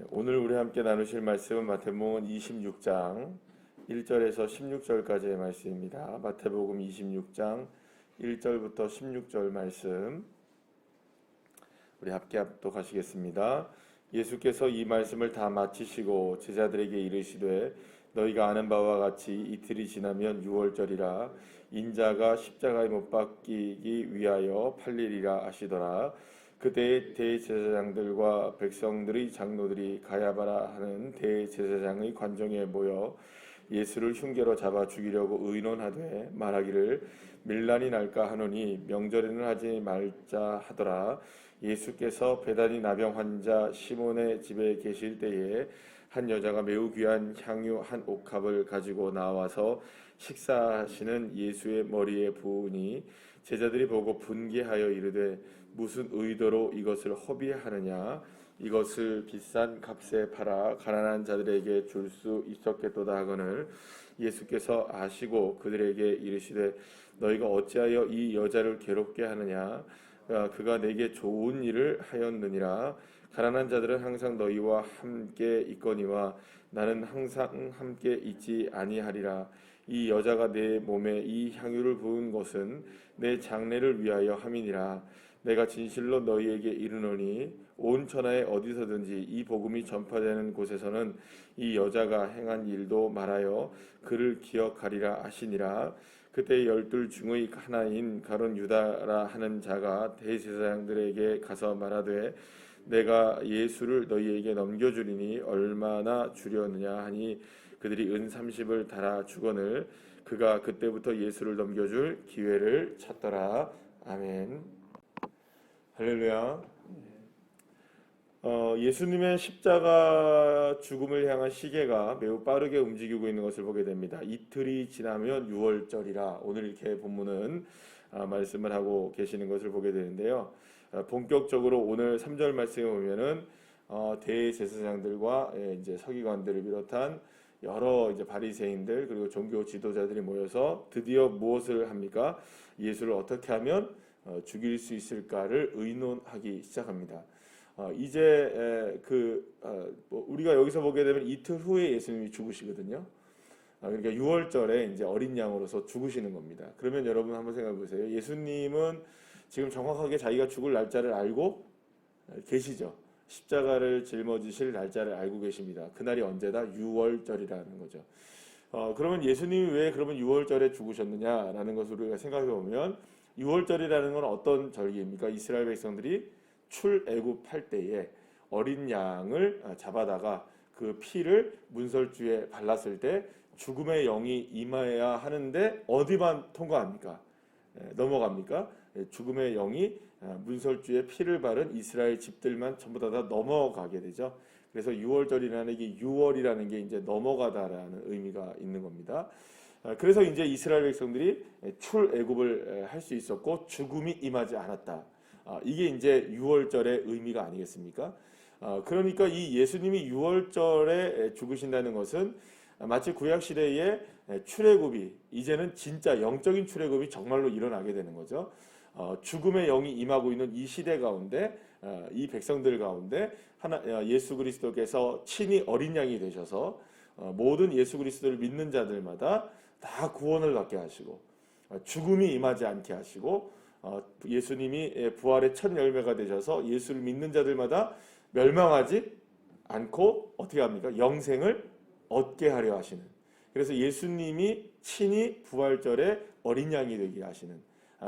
오늘 우리 함께 나누실 말씀은 마태복음 26장 1절에서 16절까지의 말씀입니다. 마태복음 26장 1절부터 16절 말씀 우리 함께 합독하시겠습니다. 예수께서 이 말씀을 다 마치시고 제자들에게 이르시되 너희가 아는 바와 같이 이틀이 지나면 유월절이라 인자가 십자가에 못 박히기 위하여 팔리리라 하시더라. 그때 대제사장들과 백성들의 장로들이 가야바라 하는 대제사장의 관정에 모여 예수를 흉계로 잡아 죽이려고 의논하되 말하기를 밀란이 날까 하노니 명절에는 하지 말자 하더라. 예수께서 베다니 나병 환자 시몬의 집에 계실 때에 한 여자가 매우 귀한 향유 한 옥합을 가지고 나와서 식사하시는 예수의 머리에 부으니 제자들이 보고 분개하여 이르되 무슨 의도로 이것을 허비하느냐, 이것을 비싼 값에 팔아 가난한 자들에게 줄 수 있었겠도다 하거늘 예수께서 아시고 그들에게 이르시되 너희가 어찌하여 이 여자를 괴롭게 하느냐, 그가 내게 좋은 일을 하였느니라. 가난한 자들은 항상 너희와 함께 있거니와 나는 항상 함께 있지 아니하리라. 이 여자가 내 몸에 이 향유를 부은 것은 내 장례를 위하여 함이니라. 내가 진실로 너희에게 이르노니 온 천하에 어디서든지 이 복음이 전파되는 곳에서는 이 여자가 행한 일도 말하여 그를 기억하리라 하시니라. 그때 12 중의 하나인 가룟 유다라 하는 자가 대제사장들에게 가서 말하되 내가 예수를 너희에게 넘겨주리니 얼마나 주려느냐 하니 그들이 은 30을 달아 주거늘 그가 그때부터 예수를 넘겨줄 기회를 찾더라. 아멘. 할렐루야. 예수님의 십자가 죽음을 향한 시계가 매우 빠르게 움직이고 있는 것을 보게 됩니다. 이틀이 지나면 유월절이라 오늘 이렇게 본문은 말씀을 하고 계시는 것을 보게 되는데요. 본격적으로 오늘 3절 말씀에 보면은 대제사장들과 이제 서기관들을 비롯한 여러 이제 바리새인들 그리고 종교 지도자들이 모여서 드디어 무엇을 합니까? 예수를 어떻게 하면 죽일 수 있을까를 의논하기 시작합니다. 이제 우리가 여기서 보게 되면 이틀 후에 예수님이 죽으시거든요. 그러니까 유월절에 이제 어린 양으로서 죽으시는 겁니다. 그러면 여러분 한번 생각해 보세요. 예수님은 지금 정확하게 자기가 죽을 날짜를 알고 계시죠. 십자가를 짊어지실 날짜를 알고 계십니다. 그날이 언제다? 유월절이라는 거죠. 그러면 예수님이 왜 그러면 유월절에 죽으셨느냐라는 것을 우리가 생각해 보면 유월절이라는 건 어떤 절기입니까? 이스라엘 백성들이 출애굽할 때에 어린 양을 잡아다가 그 피를 문설주에 발랐을 때 죽음의 영이 임해야 하는데 어디만 통과합니까? 넘어갑니까? 죽음의 영이 문설주에 피를 바른 이스라엘 집들만 전부 다 넘어가게 되죠. 그래서 유월절이라는 게 유월이라는 게 이제 넘어가다라는 의미가 있는 겁니다. 그래서 이제 이스라엘 백성들이 출애굽을 할 수 있었고 죽음이 임하지 않았다. 이게 이제 유월절의 의미가 아니겠습니까? 그러니까 이 예수님이 유월절에 죽으신다는 것은 마치 구약 시대의 출애굽이 이제는 진짜 영적인 출애굽이 정말로 일어나게 되는 거죠. 죽음의 영이 임하고 있는 이 시대 가운데 이 백성들 가운데 예수 그리스도께서 친히 어린 양이 되셔서 모든 예수 그리스도를 믿는 자들마다 다 구원을 받게 하시고 죽음이 임하지 않게 하시고 예수님이 부활의 첫 열매가 되셔서 예수를 믿는 자들마다 멸망하지 않고 어떻게 합니까? 영생을 얻게 하려 하시는. 그래서 예수님이 친히 부활절에 어린 양이 되게 하시는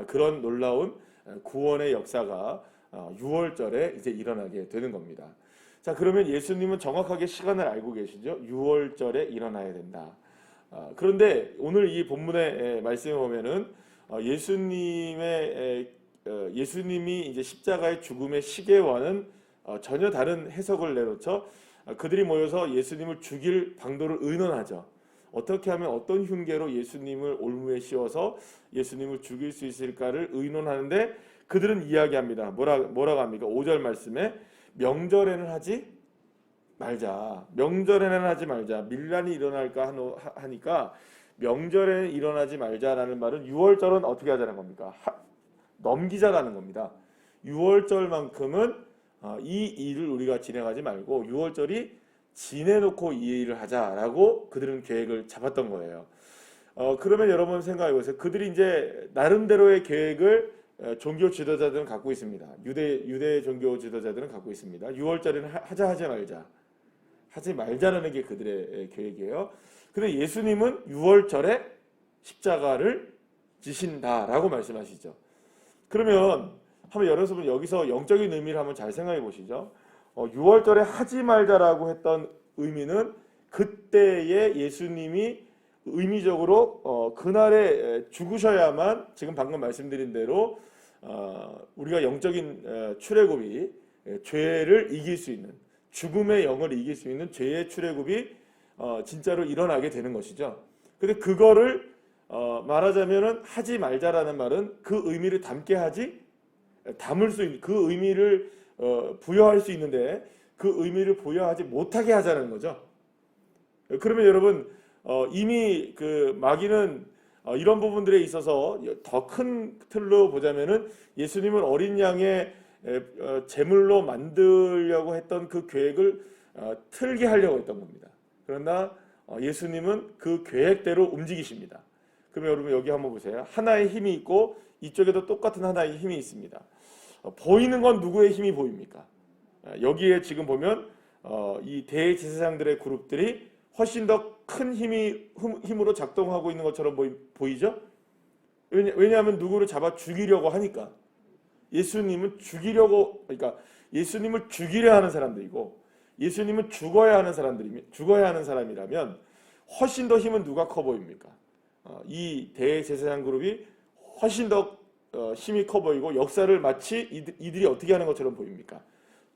그런 놀라운 구원의 역사가 유월절에 이제 일어나게 되는 겁니다. 자, 그러면 예수님은 정확하게 시간을 알고 계시죠? 유월절에 일어나야 된다. 그런데 오늘 이 본문의 말씀에 보면은 예수님이 이제 십자가의 죽음의 시계와는 전혀 다른 해석을 내놓죠. 그들이 모여서 예수님을 죽일 방도를 의논하죠. 어떻게 하면 어떤 흉계로 예수님을 올무에 씌워서 예수님을 죽일 수 있을까를 의논하는데 그들은 이야기합니다. 뭐라고 합니까? 5절 말씀에 명절에는 하지 말자. 명절에는 하지 말자. 밀란이 일어날까 하니까 명절에는 일어나지 말자라는 말은 유월절은 어떻게 하자는 겁니까? 넘기자라는 겁니다. 유월절만큼은 이 일을 우리가 진행하지 말고 6월절이 지내놓고 이 일을 하자라고 그들은 계획을 잡았던 거예요. 그러면 여러분 생각해 보세요. 그들이 이제 나름대로의 계획을 종교 지도자들은 갖고 있습니다. 유대 종교 지도자들은 갖고 있습니다. 6월절에는 하지 말자. 하지 말자라는 게 그들의 계획이에요. 근데 예수님은 6월절에 십자가를 지신다라고 말씀하시죠. 그러면 한번 여러분 여기서 영적인 의미를 한번 잘 생각해 보시죠. 6월절에 하지 말자라고 했던 의미는 그때의 예수님이 의미적으로 그날에 죽으셔야만 지금 방금 말씀드린 대로 우리가 영적인 출애굽이 죄를 이길 수 있는, 죽음의 영을 이길 수 있는 죄의 출애굽이 진짜로 일어나게 되는 것이죠. 근데 그거를 말하자면은 하지 말자라는 말은 그 의미를 담을 수 있는, 그 의미를 부여할 수 있는데 그 의미를 부여하지 못하게 하자는 거죠. 그러면 여러분 이미 그 마귀는 이런 부분들에 있어서 더 큰 틀로 보자면은 예수님을 어린 양의 제물로 만들려고 했던 그 계획을 틀게 하려고 했던 겁니다. 그러나 예수님은 그 계획대로 움직이십니다. 그러면 여러분 여기 한번 보세요. 하나의 힘이 있고 이쪽에도 똑같은 하나의 힘이 있습니다. 보이는 건 누구의 힘이 보입니까? 여기에 지금 보면 이 대제사장들의 그룹들이 훨씬 더 큰 힘으로 작동하고 있는 것처럼 보이죠? 왜냐하면 누구를 잡아 죽이려고 하니까. 예수님은 그러니까 예수님을 죽이려 하는 사람들이고 예수님은 죽어야 하는 사람이라면 훨씬 더 힘은 누가 커 보입니까? 이 대제사장 그룹이 훨씬 더 힘이 커 보이고 역사를 마치 이들이 어떻게 하는 것처럼 보입니까?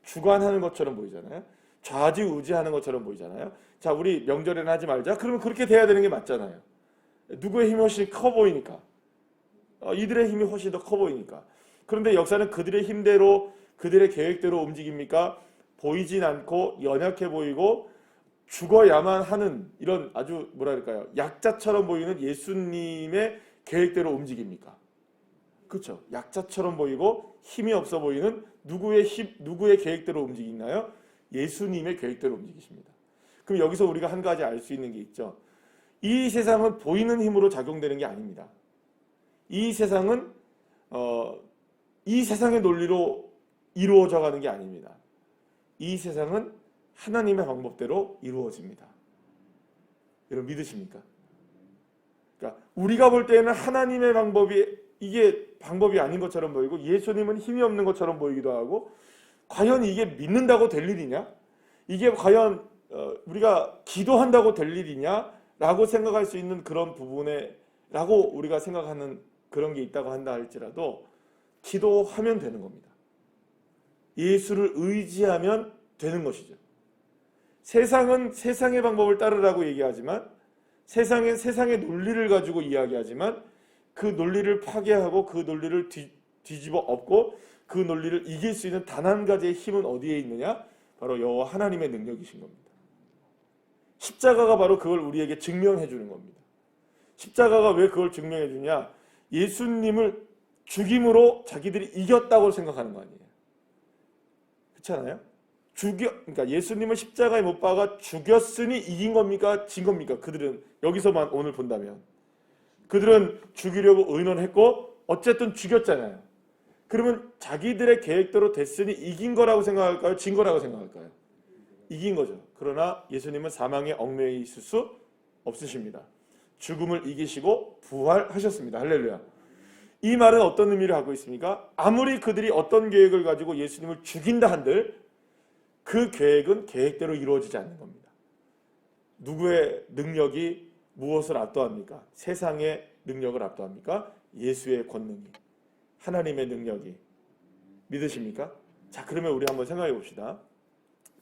주관하는 것처럼 보이잖아요. 좌지우지하는 것처럼 보이잖아요. 자, 우리 명절에는 하지 말자. 그러면 그렇게 돼야 되는 게 맞잖아요. 누구의 힘이 훨씬 커 보이니까. 이들의 힘이 훨씬 더 커 보이니까. 그런데 역사는 그들의 힘대로 그들의 계획대로 움직입니까? 보이진 않고 연약해 보이고 죽어야만 하는 이런 아주 뭐랄까요? 약자처럼 보이는 예수님의 계획대로 움직입니까? 그렇죠. 약자처럼 보이고 힘이 없어 보이는 누구의 계획대로 움직이나요? 예수님의 계획대로 움직이십니다. 그럼 여기서 우리가 한 가지 알 수 있는 게 있죠. 이 세상은 보이는 힘으로 작용되는 게 아닙니다. 이 세상은 이 세상의 논리로 이루어져 가는 게 아닙니다. 이 세상은 하나님의 방법대로 이루어집니다. 여러분 믿으십니까? 그러니까 우리가 볼 때는 하나님의 이게 방법이 아닌 것처럼 보이고 예수님은 힘이 없는 것처럼 보이기도 하고 과연 이게 믿는다고 될 일이냐? 이게 과연 우리가 기도한다고 될 일이냐? 라고 생각할 수 있는 그런 부분에라고 우리가 생각하는 그런 게 있다고 한다 할지라도 기도하면 되는 겁니다. 예수를 의지하면 되는 것이죠. 세상은 세상의 방법을 따르라고 얘기하지만 세상의 논리를 가지고 이야기하지만 그 논리를 파괴하고 그 논리를 뒤집어 엎고 그 논리를 이길 수 있는 단 한 가지의 힘은 어디에 있느냐? 바로 여호와 하나님의 능력이신 겁니다. 십자가가 바로 그걸 우리에게 증명해 주는 겁니다. 십자가가 왜 그걸 증명해 주냐? 예수님을 죽임으로 자기들이 이겼다고 생각하는 거 아니에요. 그렇잖아요? 그러니까 예수님을 십자가에 못 박아 죽였으니 이긴 겁니까? 진 겁니까? 그들은 여기서만 오늘 본다면 그들은 죽이려고 의논했고 어쨌든 죽였잖아요. 그러면 자기들의 계획대로 됐으니 이긴 거라고 생각할까요? 진 거라고 생각할까요? 이긴 거죠. 그러나 예수님은 사망에 얽매여 있을 수 없으십니다. 죽음을 이기시고 부활하셨습니다. 할렐루야. 이 말은 어떤 의미를 갖고 있습니까? 아무리 그들이 어떤 계획을 가지고 예수님을 죽인다 한들 그 계획은 계획대로 이루어지지 않는 겁니다. 누구의 능력이 무엇을 압도합니까? 세상의 능력을 압도합니까? 예수의 권능이, 하나님의 능력이. 믿으십니까? 자, 그러면 우리 한번 생각해 봅시다.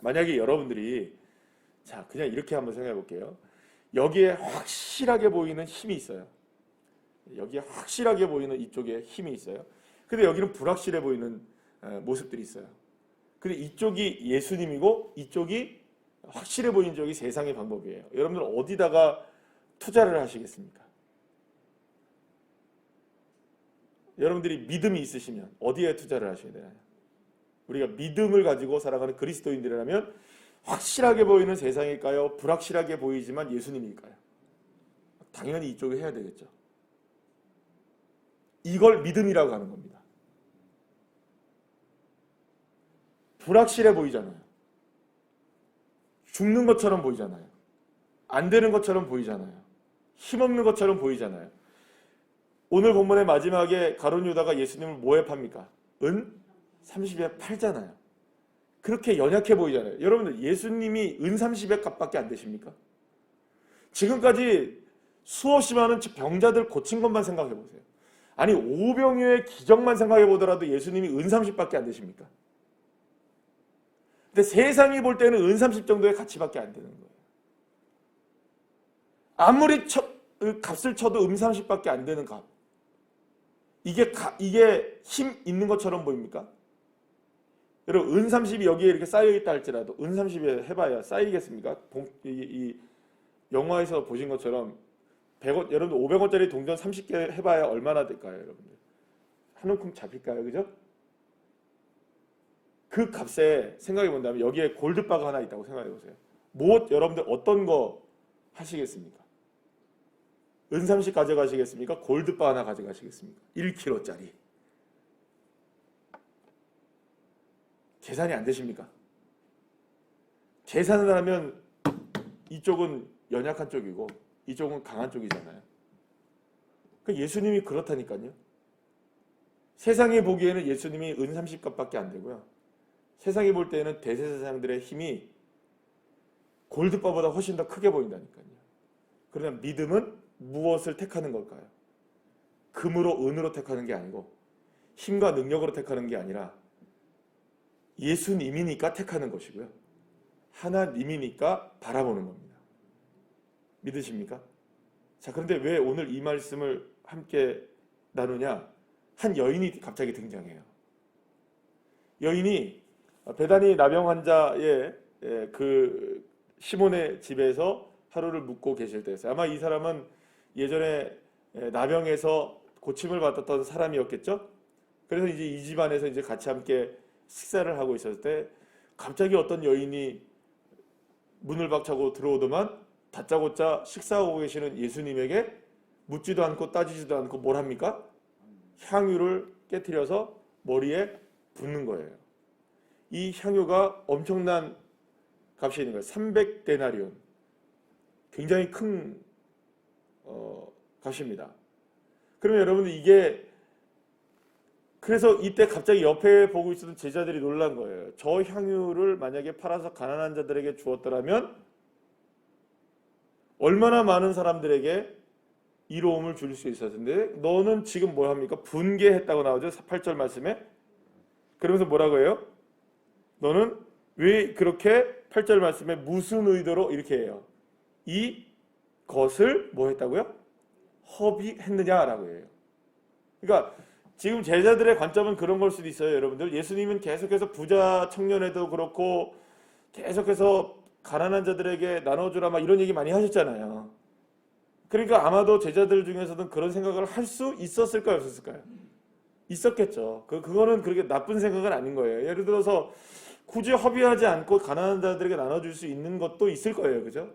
만약에 여러분들이 그냥 이렇게 한번 생각해 볼게요. 여기에 확실하게 보이는 힘이 있어요. 여기에 확실하게 보이는 이쪽에 힘이 있어요. 근데 여기는 불확실해 보이는 모습들이 있어요. 근데 이쪽이 예수님이고 이쪽이 확실해 보이는 쪽이 세상의 방법이에요. 여러분들 어디다가 투자를 하시겠습니까? 여러분들이 믿음이 있으시면 어디에 투자를 하셔야 되나요? 우리가 믿음을 가지고 살아가는 그리스도인들이라면 확실하게 보이는 세상일까요? 불확실하게 보이지만 예수님일까요? 당연히 이쪽에 해야 되겠죠. 이걸 믿음이라고 하는 겁니다. 불확실해 보이잖아요. 죽는 것처럼 보이잖아요. 안 되는 것처럼 보이잖아요. 힘없는 것처럼 보이잖아요. 오늘 본문의 마지막에 가룟 유다가 예수님을 뭐에 팝니까? 은 30에 팔잖아요. 그렇게 연약해 보이잖아요. 여러분들 예수님이 은 30의 값밖에 안 되십니까? 지금까지 수없이 많은 병자들 고친 것만 생각해 보세요. 아니 오병이어의 기적만 생각해 보더라도 예수님이 은 30밖에 안 되십니까? 근데 세상이 볼 때는 은 30 정도의 가치밖에 안 되는 거예요. 아무리 값을 쳐도 은 30밖에 안 되는 값. 이게 힘 있는 것처럼 보입니까? 여러분 은 30이 여기에 이렇게 쌓여있다 할지라도 은 30에 해봐야 쌓이겠습니까? 이 영화에서 보신 것처럼 100원, 여러분들 500원짜리 동전 30개 해봐야 얼마나 될까요? 여러분들 한 움큼 잡힐까요? 그죠? 그 값에 생각해 본다면 여기에 골드바가 하나 있다고 생각해 보세요. 여러분들 어떤 거 하시겠습니까? 은 30 가져가시겠습니까? 골드바 하나 가져가시겠습니까? 1kg짜리. 계산이 안 되십니까? 계산을 하면 이쪽은 연약한 쪽이고 이쪽은 강한 쪽이잖아요. 그러니까 예수님이 그렇다니까요. 세상이 보기에는 예수님이 은 30값밖에 안 되고요. 세상이 볼 때는 대제사장들의 힘이 골드바보다 훨씬 더 크게 보인다니까요. 그러나 믿음은 무엇을 택하는 걸까요? 금으로 은으로 택하는 게 아니고 힘과 능력으로 택하는 게 아니라 예수님이니까 택하는 것이고요. 하나님이니까 바라보는 겁니다. 믿으십니까? 자, 그런데 왜 오늘 이 말씀을 함께 나누냐? 한 여인이 갑자기 등장해요. 여인이 베다니 나병 환자의 그 시몬의 집에서 하루를 묵고 계실 때였어요. 아마 이 사람은 예전에 나병에서 고침을 받았던 사람이었겠죠. 그래서 이제 이 집안에서 이제 같이 함께 식사를 하고 있었을 때 갑자기 어떤 여인이 문을 박차고 들어오더만 다짜고짜 식사하고 계시는 예수님에게 묻지도 않고 따지지도 않고 뭘 합니까? 향유를 깨트려서 머리에 붓는 거예요. 이 향유가 엄청난 값이 있는 거예요. 300데나리온. 굉장히 큰 값입니다. 그러면 여러분들 이게 그래서 이때 갑자기 옆에 보고 있었던 제자들이 놀란 거예요. 저 향유를 만약에 팔아서 가난한 자들에게 주었더라면 얼마나 많은 사람들에게 이로움을 줄 수 있었을 텐데 너는 지금 뭘 합니까? 분개했다고 나오죠. 8절 말씀에. 그러면서 뭐라고 해요? 너는 왜 그렇게 8절 말씀에 무슨 의도로 이렇게 해요? 이 것을 뭐 했다고요? 허비했느냐라고 해요. 그러니까 지금 제자들의 관점은 그런 걸 수도 있어요. 여러분들 예수님은 계속해서 부자 청년에도 그렇고 계속해서 가난한 자들에게 나눠주라 막 이런 얘기 많이 하셨잖아요. 그러니까 아마도 제자들 중에서는 그런 생각을 할 수 있었을까요? 없었을까요? 있었겠죠. 그거는 그렇게 나쁜 생각은 아닌 거예요. 예를 들어서 굳이 허비하지 않고 가난한 자들에게 나눠줄 수 있는 것도 있을 거예요. 그죠?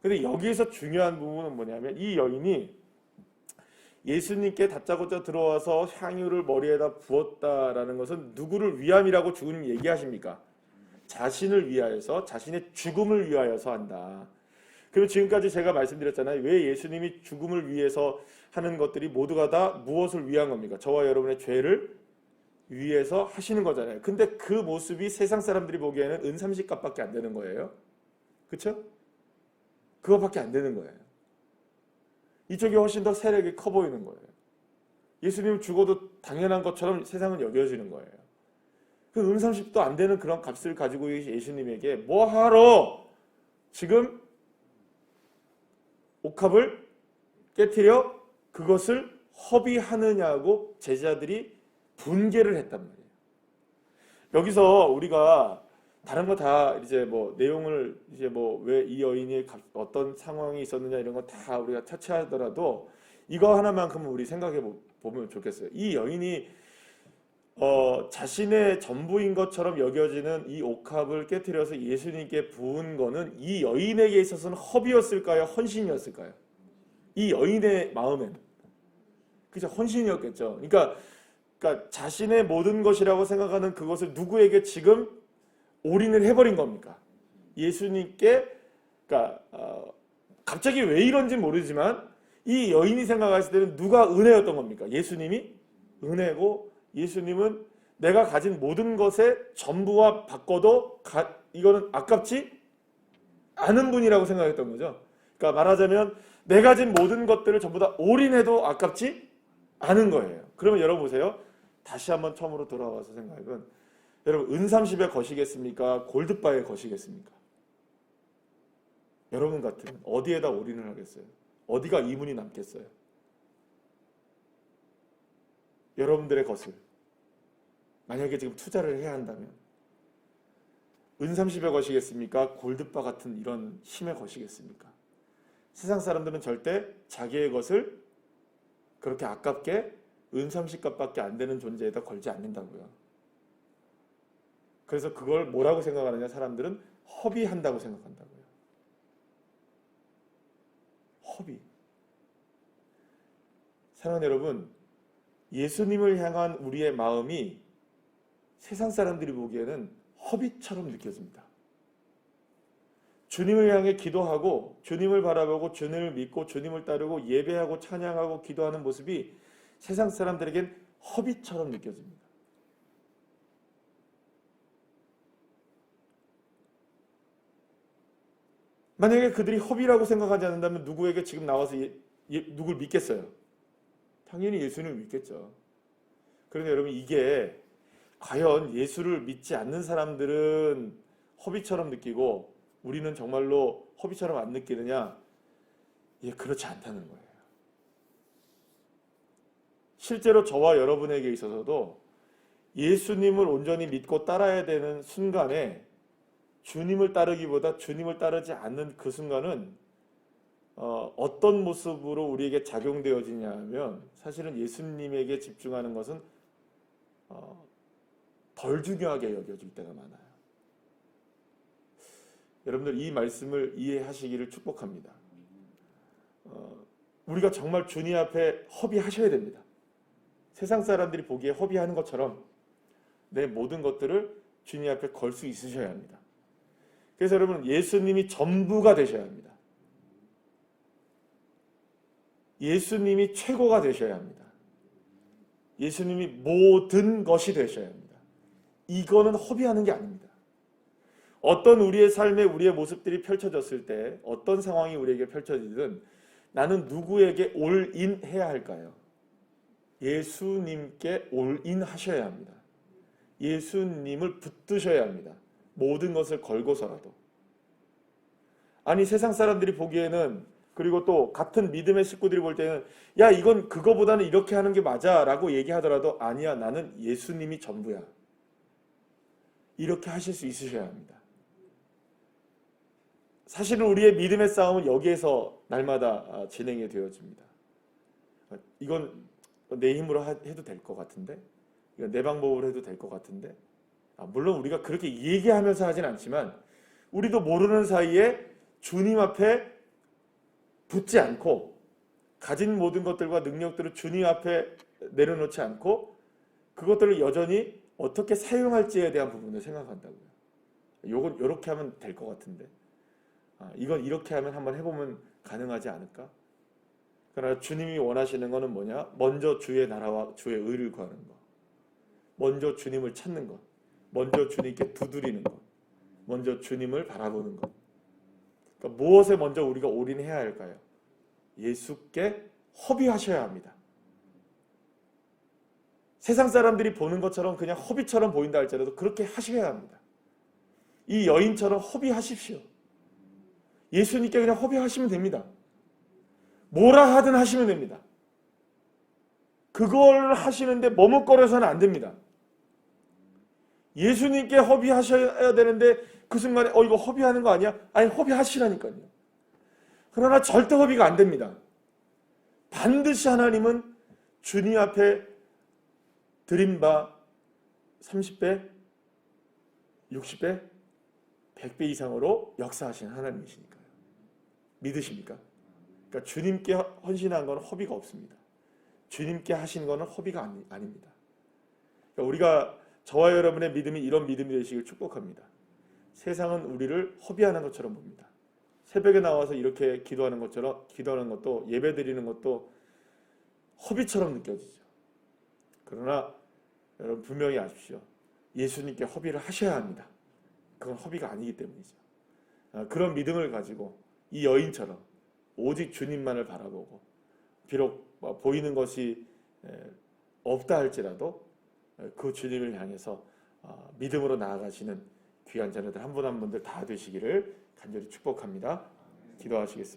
근데 여기에서 중요한 부분은 뭐냐면 이 여인이 예수님께 다짜고짜 들어와서 향유를 머리에다 부었다라는 것은 누구를 위함이라고 주님 얘기하십니까? 자신을 위하여서, 자신의 죽음을 위하여서 한다. 그럼 지금까지 제가 말씀드렸잖아요. 왜 예수님이 죽음을 위해서 하는 것들이 모두가 다 무엇을 위한 겁니까? 저와 여러분의 죄를 위해서 하시는 거잖아요. 근데 그 모습이 세상 사람들이 보기에는 은 30값밖에 안 되는 거예요. 그렇죠? 그거밖에 안 되는 거예요. 이쪽이 훨씬 더 세력이 커 보이는 거예요. 예수님 죽어도 당연한 것처럼 세상은 여겨지는 거예요. 그 은 30도 안 되는 그런 값을 가지고 예수님에게 뭐하러 지금 옥합을 깨트려 그것을 허비하느냐고 제자들이 분개를 했단 말이에요. 여기서 우리가 다른 거 다 이제 뭐 내용을 이제 뭐 왜 이 여인이 어떤 상황이 있었느냐 이런 거 다 우리가 차치하더라도 이거 하나만큼은 우리 생각해 보면 좋겠어요. 이 여인이 자신의 전부인 것처럼 여겨지는 이 옥합을 깨뜨려서 예수님께 부은 거는 이 여인에게 있어서는 허비였을까요? 헌신이었을까요? 이 여인의 마음엔 그죠? 헌신이었겠죠. 그러니까 자신의 모든 것이라고 생각하는 그것을 누구에게 지금 올인을 해버린 겁니까? 예수님께. 그러니까 갑자기 왜 이런지 모르지만 이 여인이 생각했을 때는 누가 은혜였던 겁니까? 예수님이 은혜고, 예수님은 내가 가진 모든 것의 전부와 바꿔도 이거는 아깝지 않은 분이라고 생각했던 거죠. 그러니까 말하자면 내가 가진 모든 것들을 전부 다 올인해도 아깝지 않은 거예요. 그러면 여러분 보세요. 다시 한번 처음으로 돌아와서 생각해보면, 여러분 은삼십에 거시겠습니까? 골드바에 거시겠습니까? 여러분 같으면 어디에다 올인을 하겠어요? 어디가 이문이 남겠어요? 여러분들의 것을 만약에 지금 투자를 해야 한다면 은삼십에 거시겠습니까? 골드바 같은 이런 힘에 거시겠습니까? 세상 사람들은 절대 자기의 것을 그렇게 아깝게 은삼십 값밖에 안 되는 존재에다 걸지 않는다고요. 그래서 그걸 뭐라고 생각하느냐? 사람들은 허비한다고 생각한다고요. 허비. 사랑하는 여러분, 예수님을 향한 우리의 마음이 세상 사람들이 보기에는 허비처럼 느껴집니다. 주님을 향해 기도하고 주님을 바라보고 주님을 믿고 주님을 따르고 예배하고 찬양하고 기도하는 모습이 세상 사람들에겐 허비처럼 느껴집니다. 만약에 그들이 허비라고 생각하지 않는다면 누구에게 지금 나와서 누굴 믿겠어요? 당연히 예수님을 믿겠죠. 그런데 여러분, 이게 과연 예수를 믿지 않는 사람들은 허비처럼 느끼고 우리는 정말로 허비처럼 안 느끼느냐? 예, 그렇지 않다는 거예요. 실제로 저와 여러분에게 있어서도 예수님을 온전히 믿고 따라야 되는 순간에 주님을 따르기보다 주님을 따르지 않는 그 순간은 어떤 모습으로 우리에게 작용되어지냐 하면, 사실은 예수님에게 집중하는 것은 덜 중요하게 여겨질 때가 많아요. 여러분들 이 말씀을 이해하시기를 축복합니다. 우리가 정말 주님 앞에 허비하셔야 됩니다. 세상 사람들이 보기에 허비하는 것처럼 내 모든 것들을 주님 앞에 걸 수 있으셔야 합니다. 그래서 여러분, 예수님이 전부가 되셔야 합니다. 예수님이 최고가 되셔야 합니다. 예수님이 모든 것이 되셔야 합니다. 이거는 허비하는 게 아닙니다. 어떤 우리의 삶에 우리의 모습들이 펼쳐졌을 때, 어떤 상황이 우리에게 펼쳐지든 나는 누구에게 올인해야 할까요? 예수님께 올인하셔야 합니다. 예수님을 붙드셔야 합니다. 모든 것을 걸고서라도. 아니, 세상 사람들이 보기에는, 그리고 또 같은 믿음의 식구들이 볼 때는 야, 이건 그거보다는 이렇게 하는 게 맞아 라고 얘기하더라도, 아니야, 나는 예수님이 전부야. 이렇게 하실 수 있으셔야 합니다. 사실은 우리의 믿음의 싸움은 여기에서 날마다 진행이 되어집니다. 이건 내 힘으로 해도 될 것 같은데, 이건 내 방법으로 해도 될 것 같은데, 물론 우리가 그렇게 얘기하면서 하진 않지만 우리도 모르는 사이에 주님 앞에 붙지 않고 가진 모든 것들과 능력들을 주님 앞에 내려놓지 않고 그것들을 여전히 어떻게 사용할지에 대한 부분을 생각한다고요. 요건 이렇게 하면 될 것 같은데, 이건 이렇게 하면 한번 해보면 가능하지 않을까? 그러나 주님이 원하시는 것은 뭐냐? 먼저 주의 나라와 주의 의를 구하는 것, 먼저 주님을 찾는 것, 먼저 주님께 두드리는 것, 먼저 주님을 바라보는 것. 그러니까 무엇에 먼저 우리가 올인해야 할까요? 예수께 허비하셔야 합니다. 세상 사람들이 보는 것처럼 그냥 허비처럼 보인다 할지라도 그렇게 하셔야 합니다. 이 여인처럼 허비하십시오. 예수님께 그냥 허비하시면 됩니다. 뭐라 하든 하시면 됩니다. 그걸 하시는데 머뭇거려서는 안 됩니다. 예수님께 허비하셔야 되는데 그 순간에 이거 허비하는 거 아니야? 아니, 허비하시라니까요. 그러나 절대 허비가 안 됩니다. 반드시 하나님은 주님 앞에 드린 바 30배, 60배, 100배 이상으로 역사하신 하나님이시니까요. 믿으십니까? 그러니까 주님께 헌신한 것은 허비가 없습니다. 주님께 하신 것은 허비가 아닙니다. 그러니까 우리가 저와 여러분의 믿음이 이런 믿음이 되시길 축복합니다. 세상은 우리를 허비하는 것처럼 봅니다. 새벽에 나와서 이렇게 기도하는 것도 예배 드리는 것도 허비처럼 느껴지죠. 그러나 여러분 분명히 아십시오. 예수님께 허비를 하셔야 합니다. 그건 허비가 아니기 때문이죠. 그런 믿음을 가지고 이 여인처럼 오직 주님만을 바라보고 비록 보이는 것이 없다 할지라도 그 주님을 향해서 믿음으로 나아가시는 귀한 자녀들 한 분 한 분들 다 되시기를 간절히 축복합니다. 기도하시겠습니다.